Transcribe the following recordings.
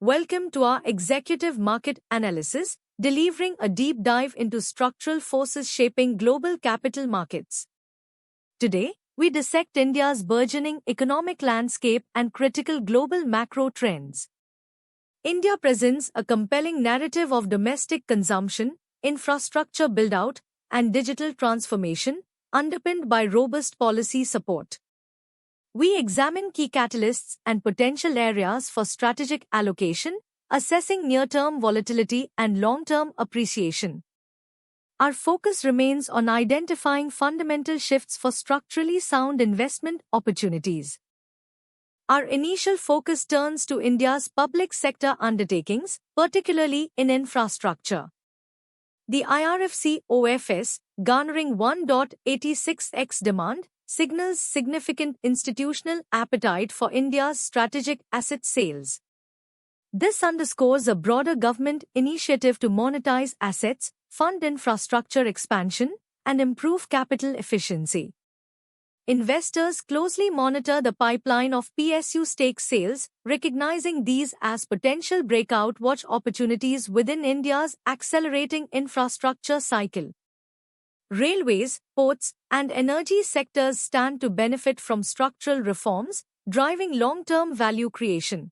Welcome to our executive market analysis, delivering a deep dive into structural forces shaping global capital markets. Today, we dissect India's burgeoning economic landscape and critical global macro trends. India presents a compelling narrative of domestic consumption, infrastructure build-out, and digital transformation, underpinned by robust policy support. We examine key catalysts and potential areas for strategic allocation, assessing near-term volatility and long-term appreciation. Our focus remains on identifying fundamental shifts for structurally sound investment opportunities. Our initial focus turns to India's public sector undertakings, particularly in infrastructure. The IRFC OFS, garnering 1.86x demand, signals significant institutional appetite for India's strategic asset sales. This underscores a broader government initiative to monetize assets, fund infrastructure expansion, and improve capital efficiency. Investors closely monitor the pipeline of PSU stake sales, recognizing these as potential breakout watch opportunities within India's accelerating infrastructure cycle. Railways, ports, and energy sectors stand to benefit from structural reforms, driving long-term value creation.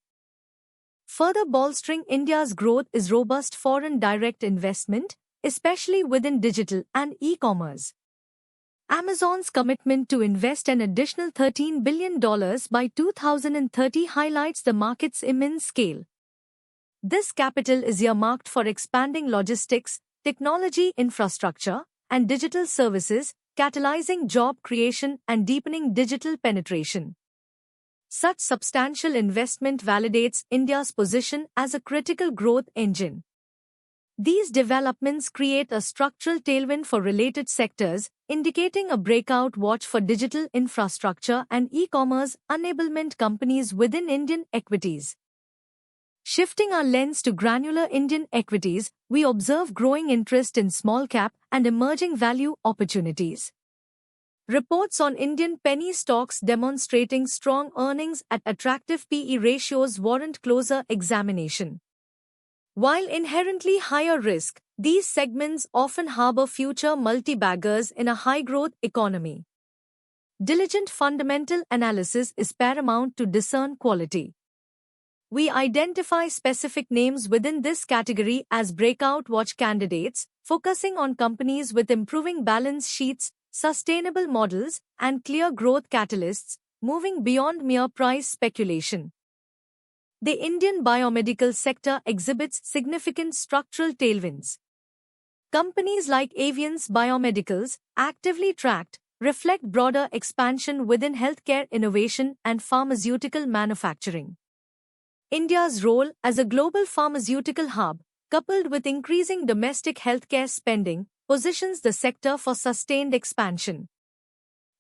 Further bolstering India's growth is robust foreign direct investment, especially within digital and e-commerce. Amazon's commitment to invest an additional $13 billion by 2030 highlights the market's immense scale. This capital is earmarked for expanding logistics, technology infrastructure, and digital services, catalyzing job creation and deepening digital penetration. Such substantial investment validates India's position as a critical growth engine. These developments create a structural tailwind for related sectors, indicating a breakout watch for digital infrastructure and e-commerce enablement companies within Indian equities. Shifting our lens to granular Indian equities, we observe growing interest in small-cap and emerging value opportunities. Reports on Indian penny stocks demonstrating strong earnings at attractive PE ratios warrant closer examination. While inherently higher risk, these segments often harbor future multi-baggers in a high-growth economy. Diligent fundamental analysis is paramount to discern quality. We identify specific names within this category as breakout watch candidates, focusing on companies with improving balance sheets, sustainable models, and clear growth catalysts, moving beyond mere price speculation. The Indian biomedical sector exhibits significant structural tailwinds. Companies like Aviance Biomedicals, actively tracked, reflect broader expansion within healthcare innovation and pharmaceutical manufacturing. India's role as a global pharmaceutical hub, coupled with increasing domestic healthcare spending, positions the sector for sustained expansion.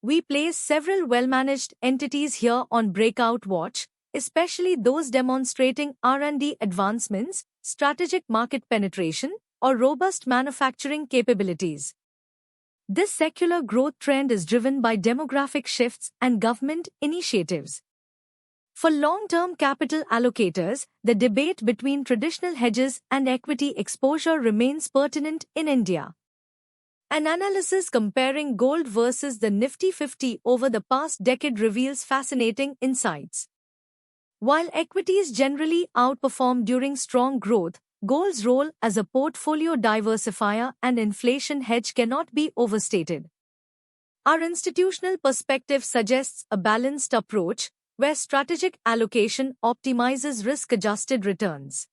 We place several well-managed entities here on breakout watch, especially those demonstrating R&D advancements, strategic market penetration, or robust manufacturing capabilities. This secular growth trend is driven by demographic shifts and government initiatives. For long-term capital allocators, the debate between traditional hedges and equity exposure remains pertinent in India. An analysis comparing gold versus the Nifty 50 over the past decade reveals fascinating insights. While equities generally outperform during strong growth, gold's role as a portfolio diversifier and inflation hedge cannot be overstated. Our institutional perspective suggests a balanced approach, where strategic allocation optimizes risk-adjusted returns.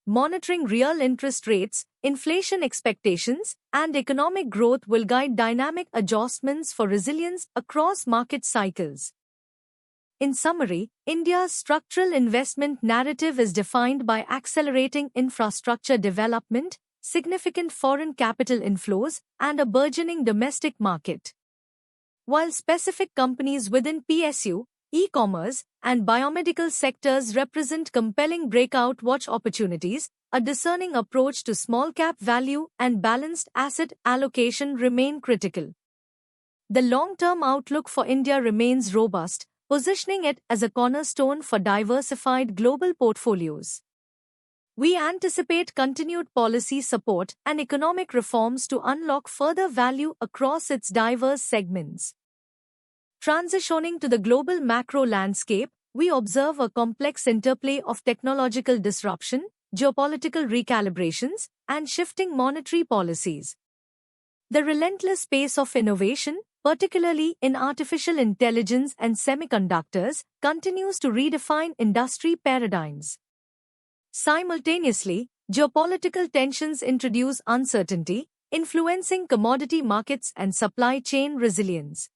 Monitoring real interest rates, inflation expectations, and economic growth will guide dynamic adjustments for resilience across market cycles. In summary, India's structural investment narrative is defined by accelerating infrastructure development, significant foreign capital inflows, and a burgeoning domestic market. While specific companies within PSU, e-commerce, and biomedical sectors represent compelling breakout watch opportunities, a discerning approach to small-cap value and balanced asset allocation remain critical. The long-term outlook for India remains robust, positioning it as a cornerstone for diversified global portfolios. We anticipate continued policy support and economic reforms to unlock further value across its diverse segments. Transitioning to the global macro landscape, we observe a complex interplay of technological disruption, geopolitical recalibrations, and shifting monetary policies. The relentless pace of innovation, particularly in artificial intelligence and semiconductors, continues to redefine industry paradigms. Simultaneously, geopolitical tensions introduce uncertainty, influencing commodity markets and supply chain resilience.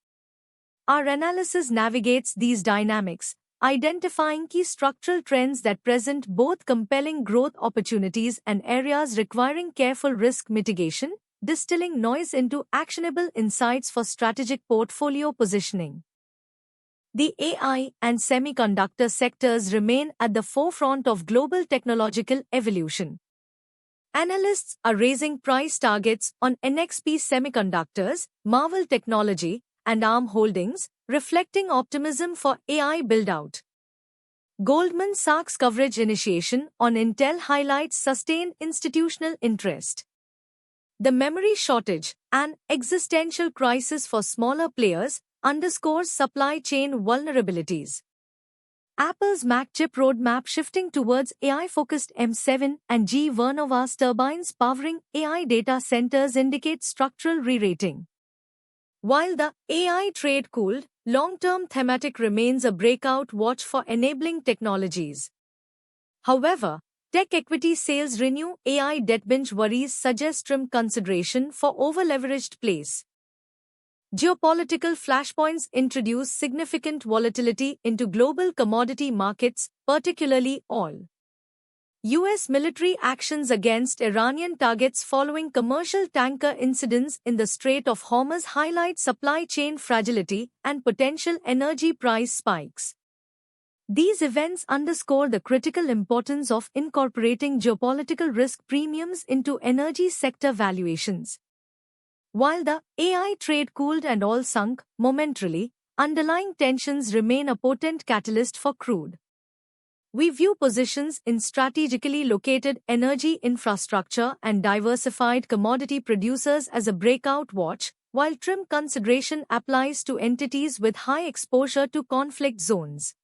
Our analysis navigates these dynamics, identifying key structural trends that present both compelling growth opportunities and areas requiring careful risk mitigation, distilling noise into actionable insights for strategic portfolio positioning. The AI and semiconductor sectors remain at the forefront of global technological evolution. Analysts are raising price targets on NXP Semiconductors, Marvell Technology, and ARM Holdings, reflecting optimism for AI build-out. Goldman Sachs' coverage initiation on Intel highlights sustained institutional interest. The memory shortage, an existential crisis for smaller players, underscores supply chain vulnerabilities. Apple's Mac chip roadmap shifting towards AI-focused M7 and GE Vernova's turbines powering AI data centers indicate structural re-rating. While the AI trade-cooled, long-term thematic remains a breakout watch for enabling technologies. However, tech equity sales renew AI debt binge worries suggest trim consideration for over-leveraged plays. Geopolitical flashpoints introduce significant volatility into global commodity markets, particularly oil. U.S. military actions against Iranian targets following commercial tanker incidents in the Strait of Hormuz highlight supply chain fragility and potential energy price spikes. These events underscore the critical importance of incorporating geopolitical risk premiums into energy sector valuations. While the AI trade cooled and oil sunk momentarily, underlying tensions remain a potent catalyst for crude. We view positions in strategically located energy infrastructure and diversified commodity producers as a breakout watch, while trim consideration applies to entities with high exposure to conflict zones.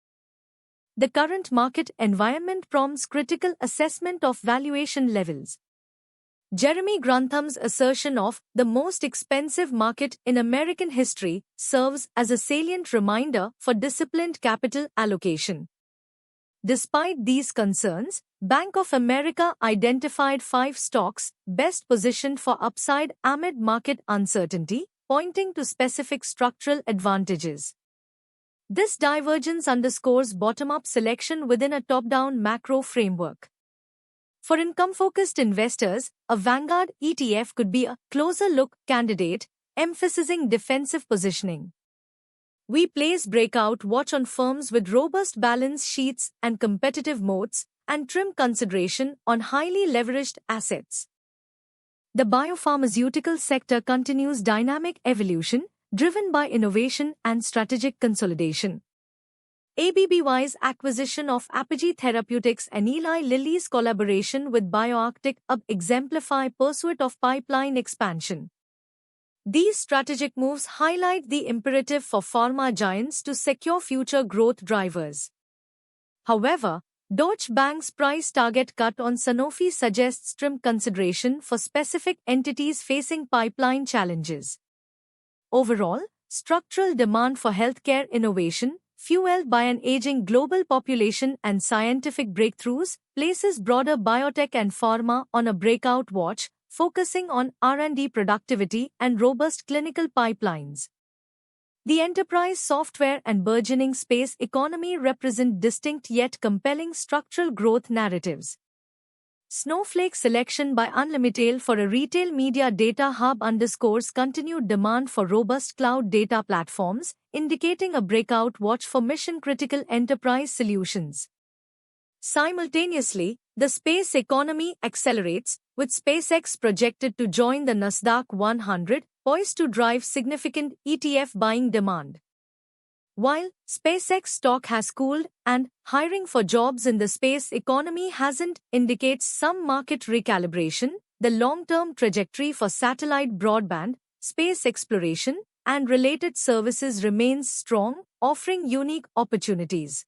The current market environment prompts critical assessment of valuation levels. Jeremy Grantham's assertion of the most expensive market in American history serves as a salient reminder for disciplined capital allocation. Despite these concerns, Bank of America identified 5 stocks best positioned for upside amid market uncertainty, pointing to specific structural advantages. This divergence underscores bottom-up selection within a top-down macro framework. For income-focused investors, a Vanguard ETF could be a closer-look candidate, emphasizing defensive positioning. We place breakout watch on firms with robust balance sheets and competitive moats, and trim consideration on highly leveraged assets. The biopharmaceutical sector continues dynamic evolution, driven by innovation and strategic consolidation. ABBY's acquisition of Apogee Therapeutics and Eli Lilly's collaboration with BioArctic exemplify pursuit of pipeline expansion. These strategic moves highlight the imperative for pharma giants to secure future growth drivers. However, Deutsche Bank's price target cut on Sanofi suggests trim consideration for specific entities facing pipeline challenges. Overall, structural demand for healthcare innovation, fueled by an aging global population and scientific breakthroughs, places broader biotech and pharma on a breakout watch, focusing on R&D productivity and robust clinical pipelines. The enterprise software and burgeoning space economy represent distinct yet compelling structural growth narratives. Snowflake selection by Unlimited for a retail media data hub underscores continued demand for robust cloud data platforms, indicating a breakout watch for mission-critical enterprise solutions. Simultaneously, the space economy accelerates, with SpaceX projected to join the Nasdaq 100, poised to drive significant ETF buying demand. While SpaceX stock has cooled and hiring for jobs in the space economy hasn't, indicates some market recalibration, the long-term trajectory for satellite broadband, space exploration, and related services remains strong, offering unique opportunities.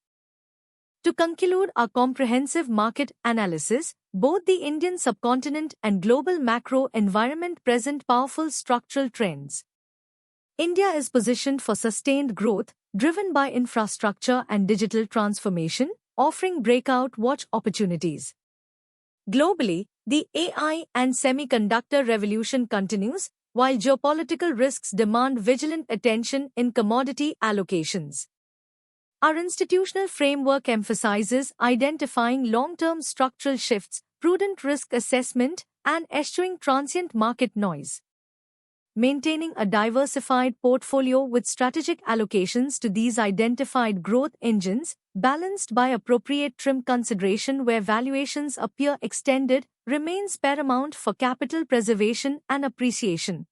To conclude our comprehensive market analysis, both the Indian subcontinent and global macro environment present powerful structural trends. India is positioned for sustained growth, driven by infrastructure and digital transformation, offering breakout watch opportunities. Globally, the AI and semiconductor revolution continues, while geopolitical risks demand vigilant attention in commodity allocations. Our institutional framework emphasizes identifying long-term structural shifts, prudent risk assessment, and eschewing transient market noise. Maintaining a diversified portfolio with strategic allocations to these identified growth engines, balanced by appropriate trim consideration where valuations appear extended, remains paramount for capital preservation and appreciation.